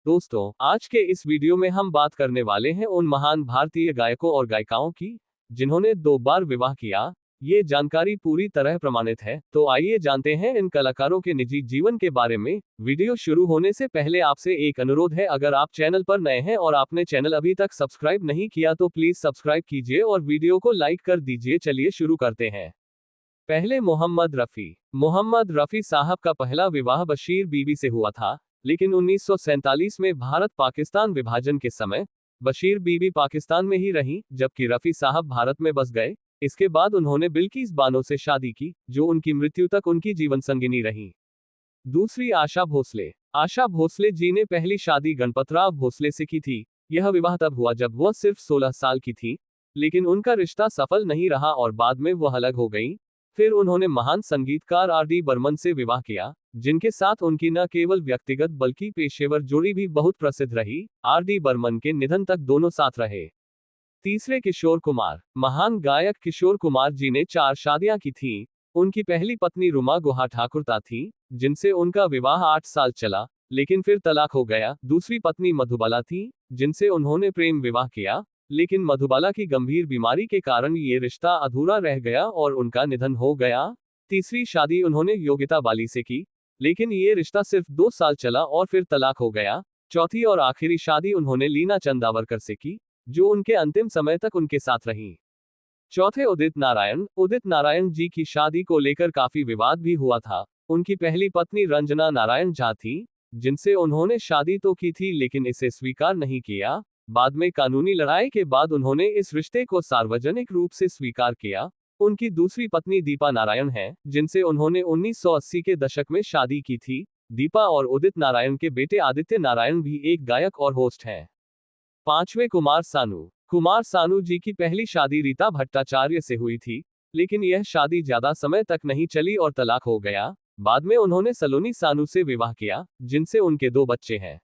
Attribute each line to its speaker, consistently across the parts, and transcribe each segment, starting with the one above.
Speaker 1: दोस्तों, आज के इस वीडियो में हम बात करने वाले हैं उन महान भारतीय गायकों और गायिकाओं की जिन्होंने 2 बार विवाह किया। ये जानकारी पूरी तरह प्रमाणित है, तो आइए जानते हैं इन कलाकारों के निजी जीवन के बारे में। वीडियो शुरू होने से पहले आपसे एक अनुरोध है, अगर आप चैनल पर नए हैं और आपने चैनल अभी तक सब्सक्राइब नहीं किया तो प्लीज सब्सक्राइब कीजिए और वीडियो को लाइक कर दीजिए। चलिए शुरू करते हैं। पहले मोहम्मद रफ़ी। मोहम्मद रफ़ी साहब का पहला विवाह बशीर बीबी से हुआ था, लेकिन 1947 में भारत पाकिस्तान विभाजन के समय बशीर बीबी पाकिस्तान में ही रहीं, जबकि रफ़ी साहब भारत में बस गए। इसके बाद उन्होंने बिल्किस बानो से शादी की, जो उनकी मृत्यु तक उनकी जीवन संगिनी रही। दूसरी आशा भोसले। आशा भोसले जी ने पहली शादी गणपतराव भोसले से की थी। यह विवाह तब हुआ जब वह सिर्फ 16 साल की थी, लेकिन उनका रिश्ता सफल नहीं रहा और बाद में वह अलग हो गईं। फिर उन्होंने महान संगीतकार R.D. बर्मन से विवाह किया, जिनके साथ उनकी न केवल व्यक्तिगत बल्कि पेशेवर जोड़ी भी बहुत प्रसिद्ध रही। R.D. बर्मन के निधन तक दोनों साथ रहे। तीसरे किशोर कुमार। महान गायक किशोर कुमार जी ने 4 शादियां की थीं। उनकी पहली पत्नी रुमा गुहा ठाकुरता थी, जिनसे उनका विवाह 8 साल चला, लेकिन फिर तलाक हो गया। दूसरी पत्नी मधुबाला थी, जिनसे उन्होंने प्रेम विवाह किया, लेकिन मधुबाला की गंभीर बीमारी के कारण ये रिश्ता अधूरा रह गया और उनका निधन हो गया। तीसरी शादी उन्होंने योगिता बाली से की, लेकिन ये रिश्ता सिर्फ 2 साल चला और फिर तलाक हो गया। चौथी और आखिरी शादी उन्होंने लीना चंदावरकर से की, जो उनके अंतिम समय तक उनके साथ रहीं। चौथे उदित नारायण। उदित नारायण जी की शादी को लेकर काफी विवाद भी हुआ था। उनकी पहली पत्नी रंजना नारायण झा थी, जिनसे उन्होंने शादी तो की थी लेकिन इसे स्वीकार नहीं किया। बाद में कानूनी लड़ाई के बाद उन्होंने इस रिश्ते को सार्वजनिक रूप से स्वीकार किया। उनकी दूसरी पत्नी दीपा नारायण है, जिनसे उन्होंने 1980 के दशक में शादी की थी। दीपा और उदित नारायण के बेटे आदित्य नारायण भी एक गायक और होस्ट हैं। पांचवें कुमार सानू। कुमार सानू जी की पहली शादी रीता भट्टाचार्य से हुई थी, लेकिन यह शादी ज्यादा समय तक नहीं चली और तलाक हो गया। बाद में उन्होंने सलोनी सानू से विवाह किया, जिनसे उनके 2 बच्चे हैं।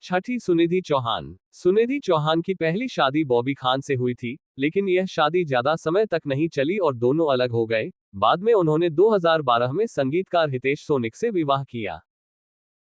Speaker 1: छठी सुनिधि चौहान। सुनिधि चौहान की पहली शादी बॉबी खान से हुई थी, लेकिन यह शादी ज्यादा समय तक नहीं चली और दोनों अलग हो गए। बाद में उन्होंने 2012 में संगीतकार हितेश सोनिक से विवाह किया।